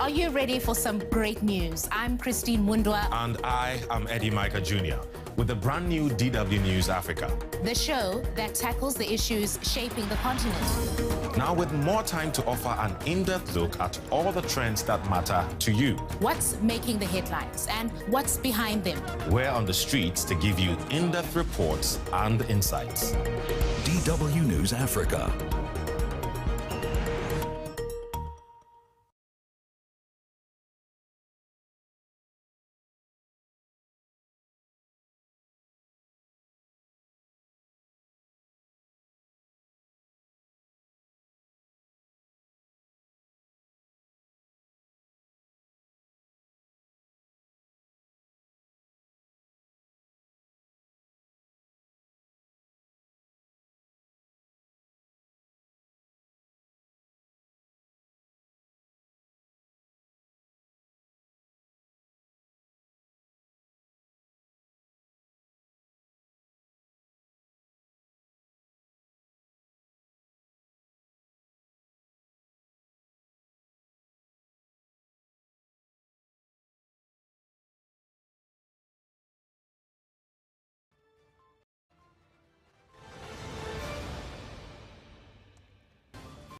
Are you ready for some great news? I'm Christine Mundwa. And I am Eddie Micah Jr. with the brand new DW News Africa, The show that tackles the issues shaping the continent. now with more time to offer an in-depth look at all the trends that matter to you. What's making the headlines and what's behind them? We're on the streets to give you in-depth reports and insights. DW News Africa.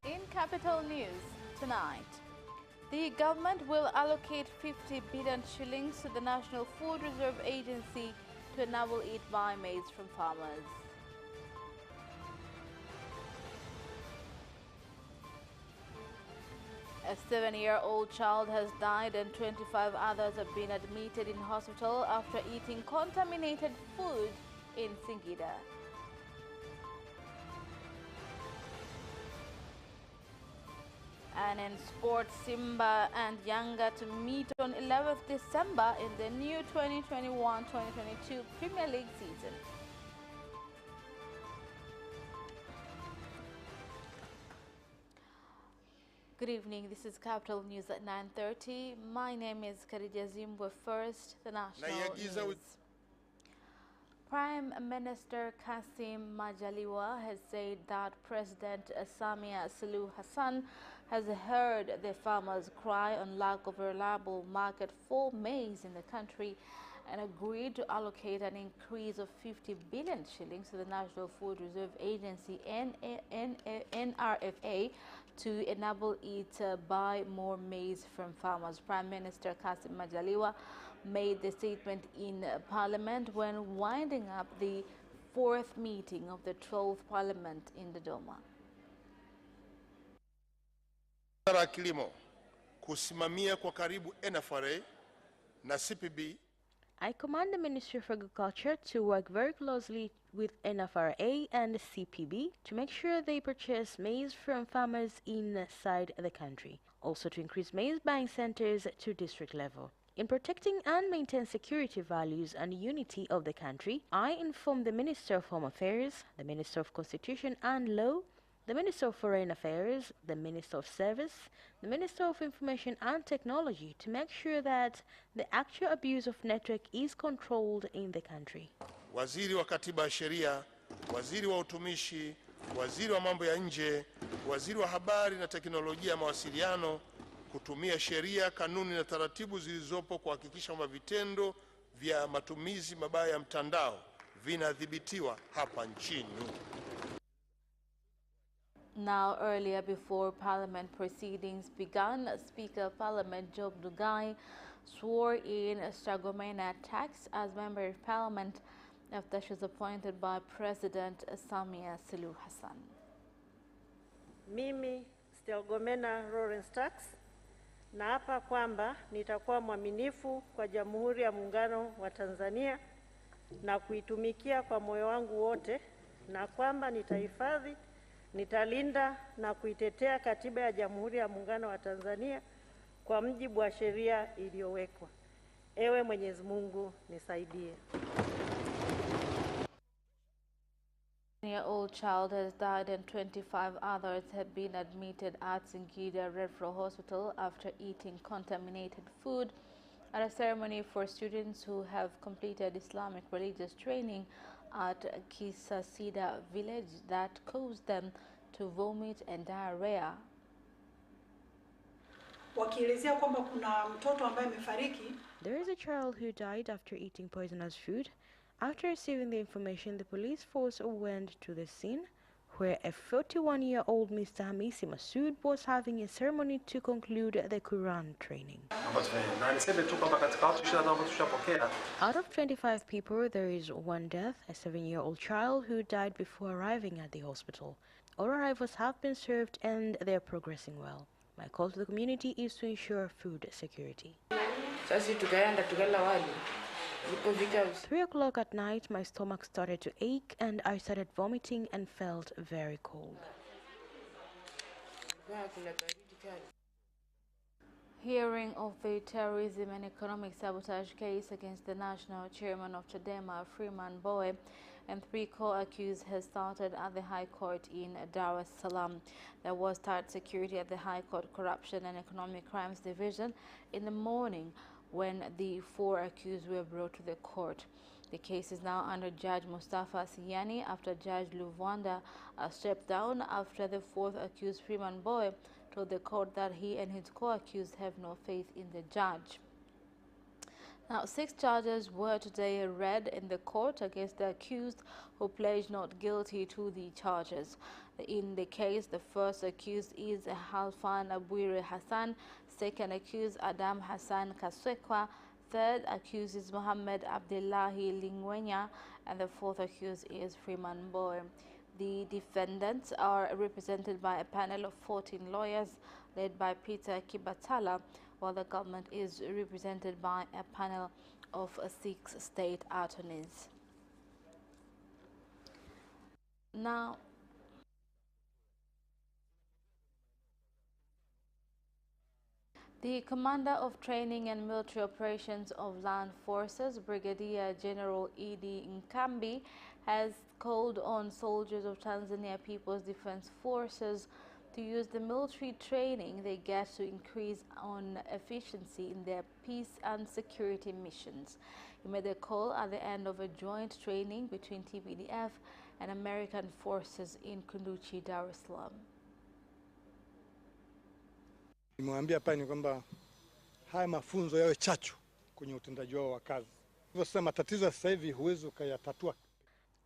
In Capital News tonight, the government will allocate 50 billion shillings to the National Food Reserve Agency to enable it buy maize from farmers. A 7-year-old child has died and 25 others have been admitted in hospital after eating contaminated food in Singida. And in sports, Simba and Yanga to meet on 11th December in the new 2021-2022 Premier League season. Good evening, this is Capital News at 9:30. My name is Khadija Zimbwe. First, the national news. Prime Minister Kassim Majaliwa has said that President Samia Suluhu Hassan has heard the farmers' cry on lack of a reliable market for maize in the country and agreed to allocate an increase of 50 billion shillings to the National Food Reserve Agency NRFA to enable it buy more maize from farmers. Prime Minister Kassim Majaliwa made the statement in Parliament when winding up the 4th meeting of the 12th Parliament in Dodoma. Kilimo kusimamia kwa karibu NFRA na CPB. I command the Ministry of Agriculture to work very closely with NFRA and CPB to make sure they purchase maize from farmers inside the country. Also to increase maize buying centers to district level. In protecting and maintaining security values and unity of the country, I inform the Minister of Home Affairs, the Minister of Constitution and Law, the Minister of Foreign Affairs, the Minister of Service, the Minister of Information and Technology to make sure that the actual abuse of network is controlled in the country. Waziri wa Katiba ya Sheria, Waziri wa Utumishi, Waziri wa Mambo ya Nje, Waziri wa Habari na Teknolojia ya Mawasiliano kutumia sheria, kanuni na taratibu zilizopo kuhakikisha kwamba vitendo vya matumizi mabaya ya mtandao vinadhibitiwa hapa nchini. Now, earlier before Parliament proceedings began, Speaker of Parliament Job Ndugai swore in Stergomena Tax as Member of Parliament after she was appointed by President Samia Suluhu Hassan. Mimi Stergomena Lawrence Tax naapa kwamba nitakuwa mwaminifu kwa Jamhuri ya Muungano wa Tanzania na kuitumikia kwa moyo wangu wote, na kwamba nitahifadhi, nitalinda na kuitetea Katiba ya Jamhuri ya Muungano wa Tanzania kwa mujibu wa sheria iliyowekwa. Ewe Mwenyezi Mungu nisaidie. A 7-year-old child has died and 25 others have been admitted at Singida Referral Hospital after eating contaminated food at a ceremony for students who have completed Islamic religious training at Kisasida village that caused them to vomit and diarrhea. wakielezea kwamba kuna mtoto ambaye amefariki. There is a child who died after eating poisonous food. After receiving the information, the police force went to the scene, where a 41-year-old Mr. Hamisi Masood was having a ceremony to conclude the Quran training. Out of 25 people, there is one death, a 7-year-old child who died before arriving at the hospital. All arrivals have been served and they are progressing well. My call to the community is to ensure food security. 3 o'clock at night, my stomach started to ache and I started vomiting and felt very cold. Hearing of the terrorism and economic sabotage case against the national chairman of Chadema, Freeman Mbowe, and 3 co-accused has started at the High Court in Dar es Salaam. There was tight security at the High Court Corruption and Economic Crimes Division in the morning when the 4 accused were brought to the court. The case is now under Judge Mustafa Siyani after Judge Luvwanda stepped down after the 4th accused, Freeman Mbowe, told the court that he and his co-accused have no faith in the judge. Now, 6 charges were today read in the court against the accused who pledged not guilty to the charges. In the case, the first accused is Halfan Abuire Hassan, second accused Adam Hassan Kaswekwa, third accused is Mohammed Abdullahi Lingwenya, and the 4th accused is Freeman Mbowe. The defendants are represented by a panel of 14 lawyers led by Peter Kibatala, while the government is represented by a panel of 6 state attorneys. Now, the Commander of Training and Military Operations of Land Forces, Brigadier General Idi Nkambi, has called on soldiers of Tanzania People's Defense Forces to use the military training they get to increase on efficiency in their peace and security missions. He made a call at the end of a joint training between TPDF and American forces in Kunduchi, Dar es Salaam. Nimwambia hapa ni kwamba haya mafunzo yawe chachu kwenye utendaji wao wa kazi. Hivyo sasa matatizo sasa hivi huwezi kuyatatua.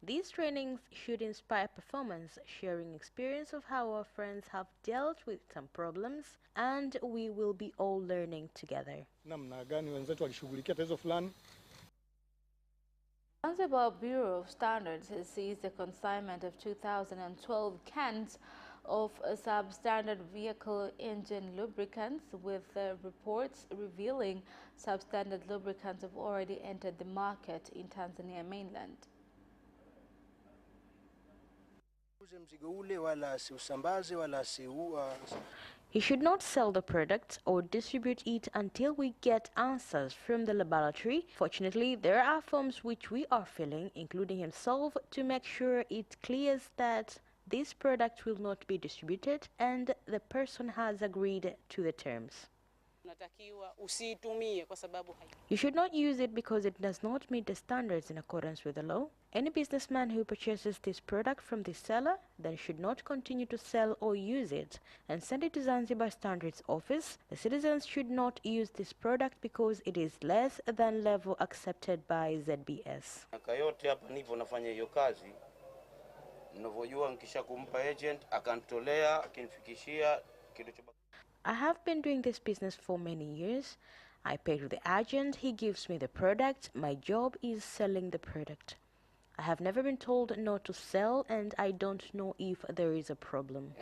These trainings should inspire performance, sharing experience of how our friends have dealt with some problems, and we will be all learning together. Namna gani wenzetu walishughulikia tatizo fulani. Zanzibar Bureau of Standards has seized the consignment of 2012 cans of substandard vehicle engine lubricants, with reports revealing substandard lubricants have already entered the market in Tanzania mainland. He should not sell the product or distribute it until we get answers from the laboratory. Fortunately, there are forms which we are filling, including himself, to make sure it clears that this product will not be distributed and the person has agreed to the terms. You should not use it because it does not meet the standards in accordance with the law. Any businessman who purchases this product from the seller then should not continue to sell or use it and send it to Zanzibar Standards Office. The citizens should not use this product because it is less than level accepted by ZBS. I have been doing this business for many years. I pay to the agent, he gives me the product. My job is selling the product. I have never been told not to sell, and I don't know if there is a problem.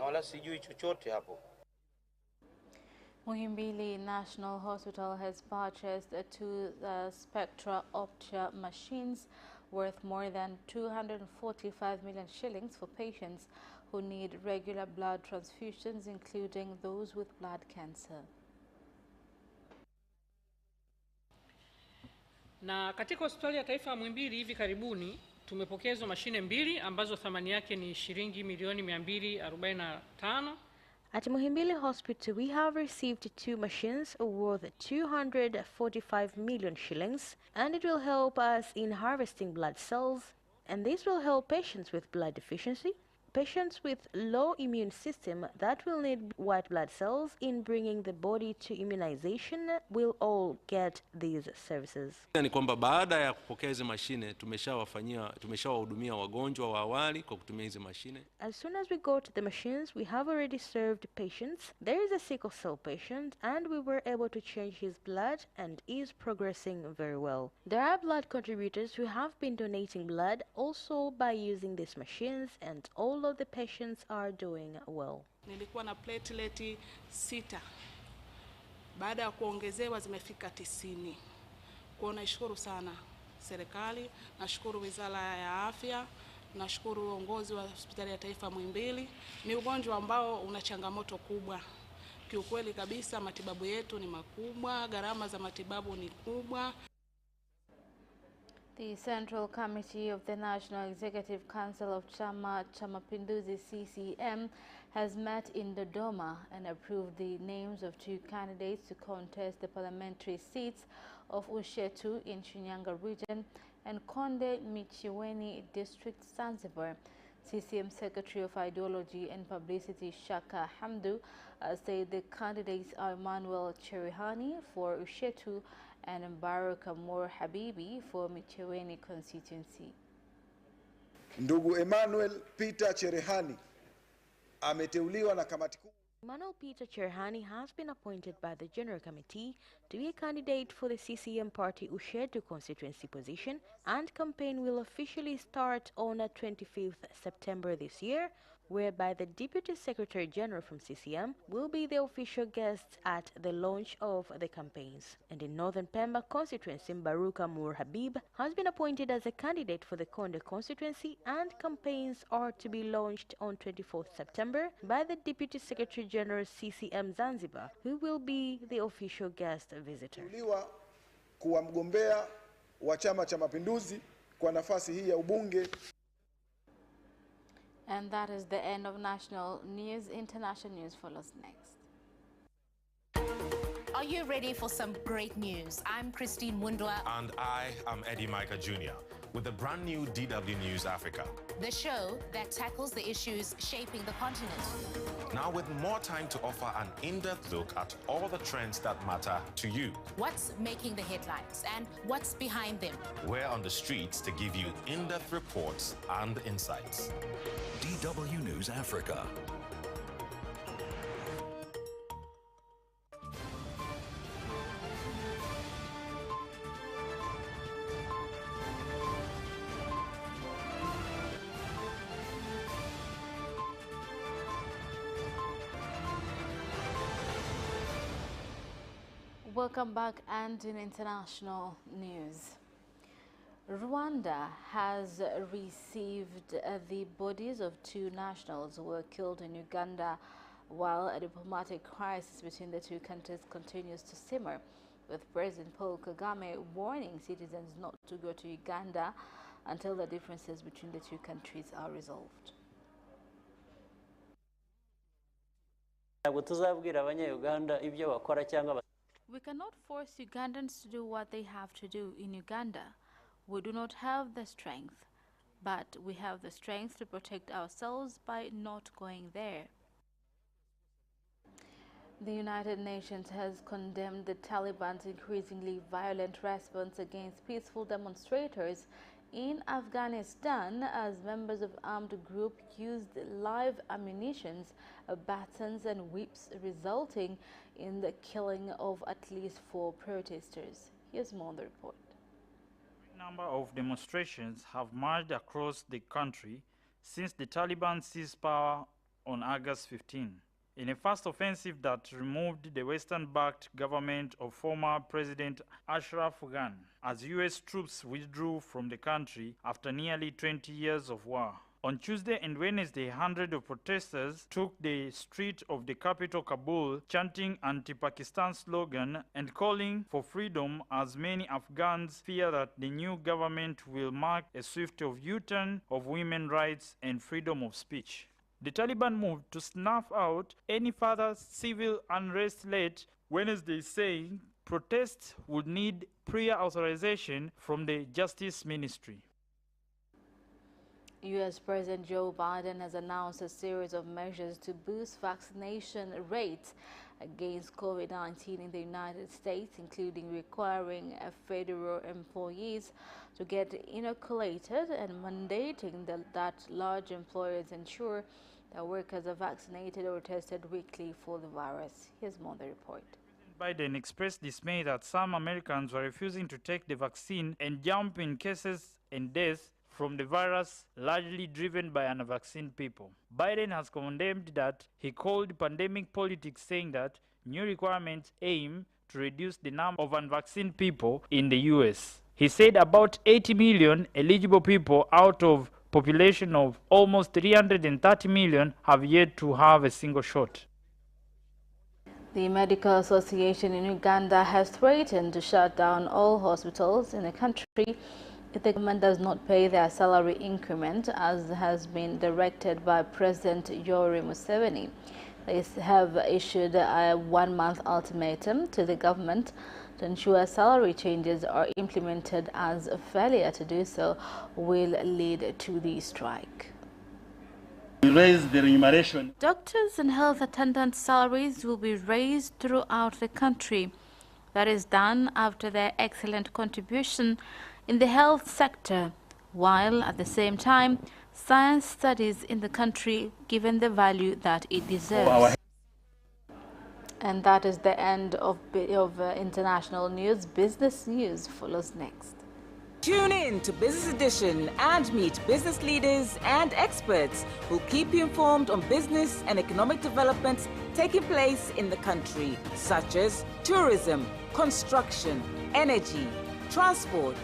Muhimbili National Hospital has purchased 2 Spectra Optia machines worth more than 245 million shillings for patients who need regular blood transfusions, including those with blood cancer. Na katika hospitali ya taifa ya Muhimbili hivi karibuni tumepokezwa mashine 2 ambazo thamani yake ni shilingi milioni 245. At Muhimbili Hospital, we have received 2 machines worth 245 million shillings, and it will help us in harvesting blood cells, and this will help patients with blood deficiency, patients with low immune system that will need white blood cells in bringing the body to immunization will all get these services. Ni kwamba baada ya kupokea hizo mashine tumeshawahudumia wagonjwa wa awali kwa kutumia hizo mashine. As soon as we got the machines, we have already served patients. There is a sickle cell patient and we were able to change his blood and is progressing very well. There are blood contributors who have been donating blood also by using these machines, and all of the patients are doing well. Nilikuwa na platelet 6. Baada ya kuongezewa zimefika 90. Kwa nashukuru sana serikali, nashukuru Wizara ya Afya, nashukuru uongozi wa Hospitali ya Taifa Muhimbili. Ni ugonjwa ambao una changamoto kubwa. Kiukweli kabisa matibabu yetu ni makubwa, gharama za matibabu ni kubwa. The Central Committee of the National Executive Council of Chama cha Mapinduzi CCM has met in Dodoma and approved the names of 2 candidates to contest the parliamentary seats of Ushetu in Shinyanga region and Konde Michiweni District, Zanzibar. CCM Secretary of Ideology and Publicity Shaka Hamdu said the candidates are Emmanuel Cherihani for Ushetu and Mbaraka Moore Habibi for Micheweni constituency. Ndugu Emmanuel Peter Cherihani ameteuliwa na kamati kuu. Emmanuel Peter Cherihani has been appointed by the General Committee to be a candidate for the CCM party Ushetu constituency position, and campaign will officially start on 25th September this year, whereby the Deputy Secretary General from CCM will be the official guest at the launch of the campaigns. And in Northern Pemba constituency, Mbaruka Moore Habib has been appointed as a candidate for the Konde constituency, and campaigns are to be launched on 24th September by the Deputy Secretary General CCM Zanzibar, who will be the official guest visitor. Kuwa mgombea wa Chama cha Mapinduzi kwa nafasi hii ya ubunge. And that is the end of national news. International news follows next. Are you ready for some great news? I'm Christine Mundwa. And I am Eddie Micah Jr. with the brand new DW News Africa, The show that tackles the issues shaping the continent. now with more time to offer an in-depth look at all the trends that matter to you. What's making the headlines and what's behind them? We're on the streets to give you in-depth reports and insights. DW News Africa. Welcome back, and in international news. Rwanda has received the bodies of 2 nationals who were killed in Uganda, while a diplomatic crisis between the 2 countries continues to simmer, with President Paul Kagame warning citizens not to go to Uganda until the differences between the 2 countries are resolved. We cannot force Ugandans to do what they have to do in Uganda. We do not have the strength, but we have the strength to protect ourselves by not going there. The United Nations has condemned the Taliban's increasingly violent response against peaceful demonstrators in Afghanistan, as members of armed group used live ammunitions, batons and whips, resulting in the killing of at least 4 protesters. Here's more on the report. A number of demonstrations have marched across the country since the Taliban seized power on August 15. In a first offensive that removed the Western-backed government of former President Ashraf Ghani, as U.S. troops withdrew from the country after nearly 20 years of war. On Tuesday and Wednesday, hundreds of protesters took the street of the capital Kabul, chanting anti-Pakistan slogan and calling for freedom, as many Afghans fear that the new government will mark a swift U-turn of women's rights and freedom of speech. The Taliban moved to snuff out any further civil unrest late Wednesday, saying protests would need prior authorization from the Justice Ministry. U.S. President Joe Biden has announced a series of measures to boost vaccination rates against COVID-19 in the United States, including requiring federal employees to get inoculated and mandating that large employers ensure that workers are vaccinated or tested weekly for the virus. Here's more on the report. Biden expressed dismay that some Americans were refusing to take the vaccine and jump in cases and deaths from the virus, largely driven by unvaccinated people. Biden has condemned that he called pandemic politics, saying that new requirements aim to reduce the number of unvaccinated people in the U.S. He said about 80 million eligible people out of population of almost 330 million have yet to have a single shot. The Medical Association in Uganda has threatened to shut down all hospitals in the country if the government does not pay their salary increment, as has been directed by President Yoweri Museveni. They have issued a one-month ultimatum to the government to ensure salary changes are implemented, as a failure to do so will lead to the strike. Raise the remuneration. Doctors and health attendants' salaries will be raised throughout the country. That is done after their excellent contribution in the health sector, while at the same time science studies in the country given the value that it deserves. And that is the end of international news. Business news follows next. Tune in to Business Edition and meet business leaders and experts who keep you informed on business and economic developments taking place in the country, such as tourism, construction, energy, transport,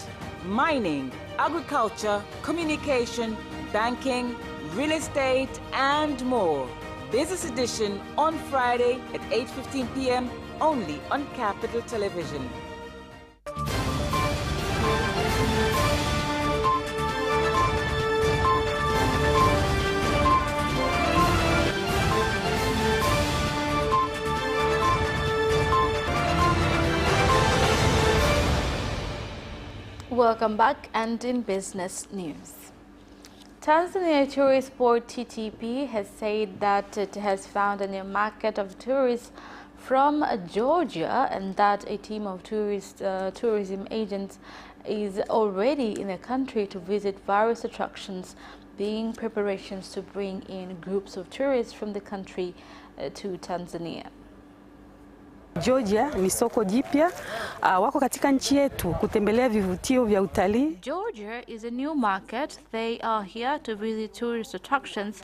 mining, agriculture, communication, banking, real estate, and more. Business Edition on Friday at 8:15 p.m. only on Capital Television. Welcome back, and in business news. Tanzania Tourist Board TTB has said that it has found a new market of tourists from Georgia, and that a team of tourism agents is already in the country to visit various attractions, being preparations to bring in groups of tourists from the country to Tanzania. Georgia ni soko jipya, wako katika nchi yetu kutembelea vivutio vya utalii. Georgia is a new market. They are here to visit tourist attractions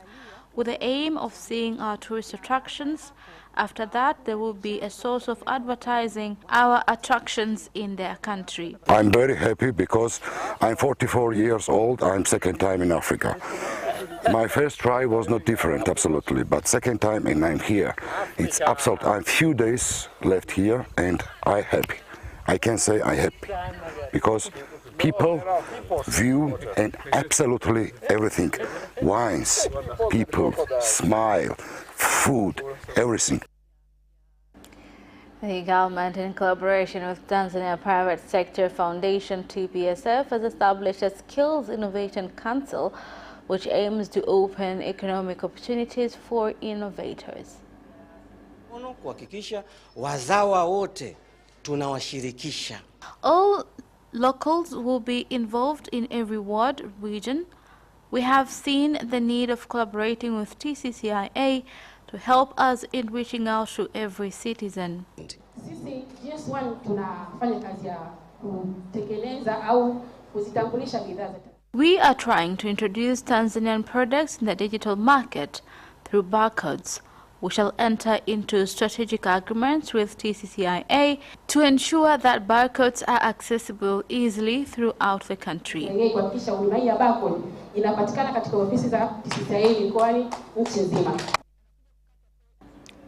with the aim of seeing our tourist attractions. After that, there will be a source of advertising our attractions in their country. I'm very happy because I'm 44 years old. I'm second time in Africa. My first try was not different, absolutely, but second time and I'm here. It's absolute. I'm few days left here and I'm happy. I can say I'm happy because people view and absolutely everything. Wines, people, smile, food, everything. The government, in collaboration with Tanzania Private Sector Foundation TPSF, has established a Skills Innovation Council, which aims to open economic opportunities for innovators. Kuhakikisha wazawa wote tunawashirikisha. All locals will be involved in every ward region. We have seen the need of collaborating with TCCIA to help us in reaching out to every citizen. Sisi GS1 tunafanya kazi ya kutekeleza au kuzitambulisha bidhaa. We are trying to introduce Tanzanian products in the digital market through barcodes. We shall enter into strategic agreements with TCCIA to ensure that barcodes are accessible easily throughout the country.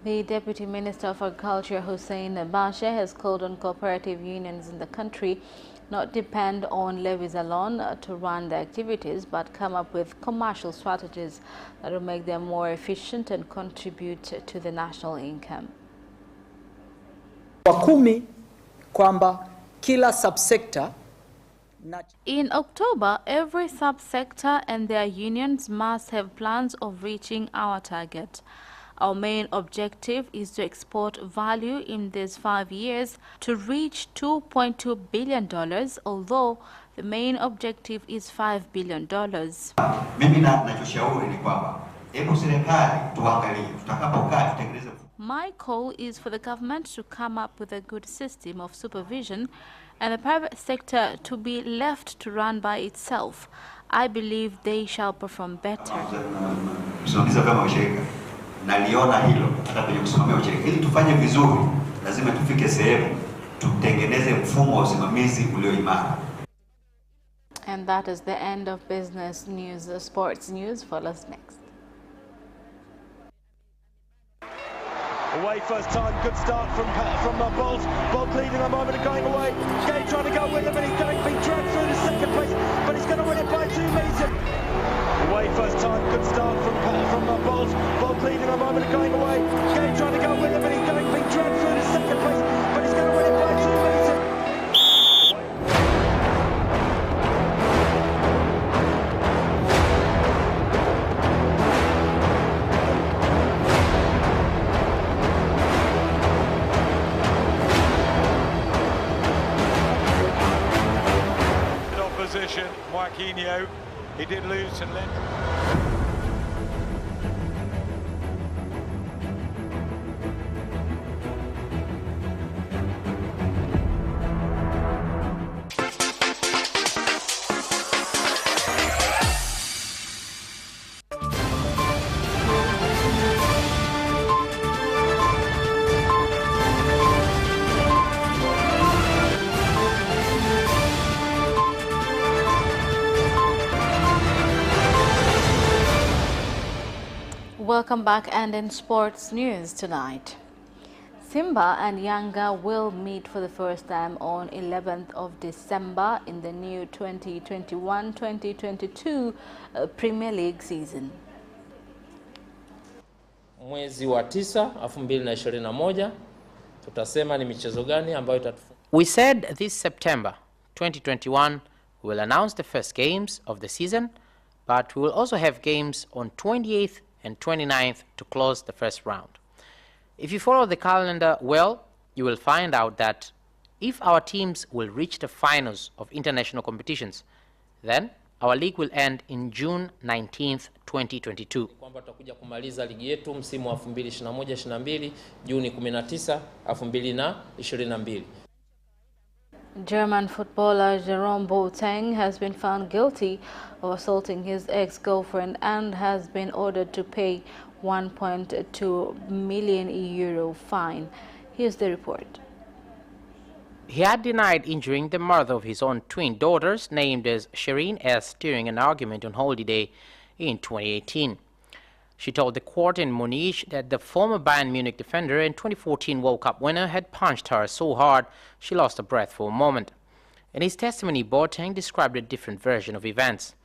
The Deputy Minister of Agriculture, Hussein Bashe, has called on cooperative unions in the country not depend on levies alone to run their activities, but come up with commercial strategies that will make them more efficient and contribute to the national income. Kwa 10 kwamba kila subsector In October, every subsector and their unions must have plans of reaching our target. Our main objective is to export value in these 5 years to reach $2.2 billion, although the main objective is $5 billion. My call is for the government to come up with a good system of supervision and the private sector to be left to run by itself. I believe they shall perform better. Naliona hilo hata kwenye kusimamia ushirika. Ili tufanye vizuri, lazima tufike sehemu tutengeneze mfumo wa usimamizi ulio imara. And that is the end of business news. Sports news follows next. Away first time, good start from Bolt. Bolt leading a moment and going away. Gay trying to go with him, and he's going to be dragged through to second place, but he's going to win it by 2 meters. Away first time, good start from Bolt. Bolt leading a moment and going away. Gay trying to go with him, and he's going to be dragged through to second place, but he's going to win it by 2 meters. Opposition, Joaquinho, he did lose to Lynn. Welcome back, and in sports news tonight, Simba and Yanga will meet for the first time on 11th of December in the new 2021-2022 Premier League season. Mwezi wa 9 2021 tutasema ni michezo gani ambayo itatufunga. We said this September 2021 we will announce the first games of the season, but we will also have games on 28th and 29th to close the first round. If you follow the calendar well, you will find out that if our teams will reach the finals of international competitions, then our league will end in June 19th, 2022. Kwamba tutakuja kumaliza ligi yetu msimu wa 2021-22 Juni 19, 2022. German footballer Jerome Boateng has been found guilty of assaulting his ex-girlfriend and has been ordered to pay 1.2 million euro fine. Here's the report. He had denied injuring the mother of his own twin daughters, named as Shireen S., during an argument on holiday in 2018. She told the court in Munich that the former Bayern Munich defender and 2014 World Cup winner had punched her so hard she lost her breath for a moment. In his testimony, Boateng described a different version of events.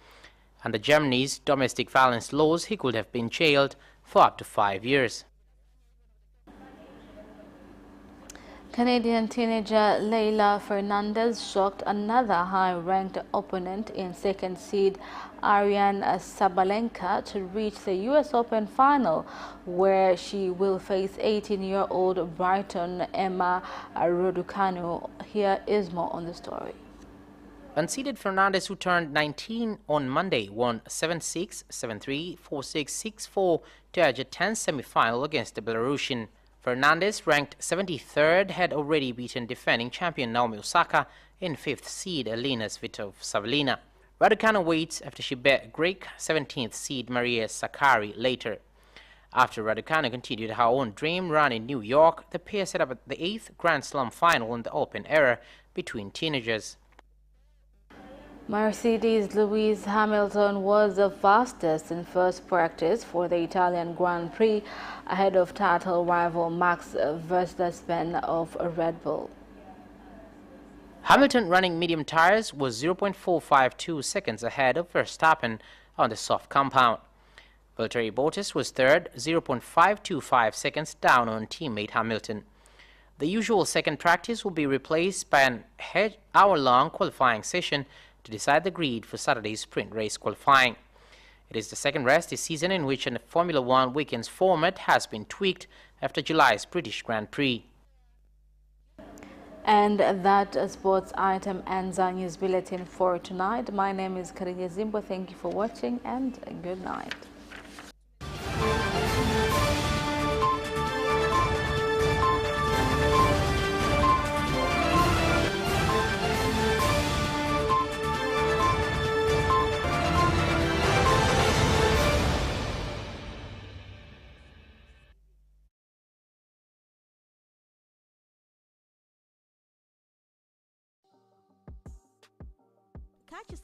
Under Germany's domestic violence laws, he could have been jailed for up to 5 years. Canadian teenager Leila Fernandez shocked another high-ranked opponent in second seed Ariane Sabalenka to reach the US Open final, where she will face 18-year-old Brighton Emma Raducanu. Here is more on the story. Unseeded Fernandez, who turned 19 on Monday, won 7-6, 7-3, 4-6, 6-4 to edge a 10th semi-final against the Belarusian. Fernandez, ranked 73rd, had already beaten defending champion Naomi Osaka and 5th seed Elena Svitolina. Raducanu waits after she bet Greek 17th seed Maria Sakkari later. After Raducanu continued her own dream run in New York, the pair set up the 8th Grand Slam final in the Open era between teenagers. Mercedes Lewis Hamilton was the fastest in first practice for the Italian Grand Prix ahead of title rival Max Verstappen of Red Bull. Hamilton, running medium tires, was 0.452 seconds ahead of Verstappen on the soft compound. Valtteri Bottas was third, 0.525 seconds down on teammate Hamilton. The usual second practice will be replaced by an hour-long qualifying session to decide the grid for Saturday's sprint race qualifying. It is the second race this season in which a Formula One weekend's format has been tweaked after July's British Grand Prix. And that sports item ends our news bulletin for tonight. My name is Karinya Zimbo. Thank you for watching and good night. Catch us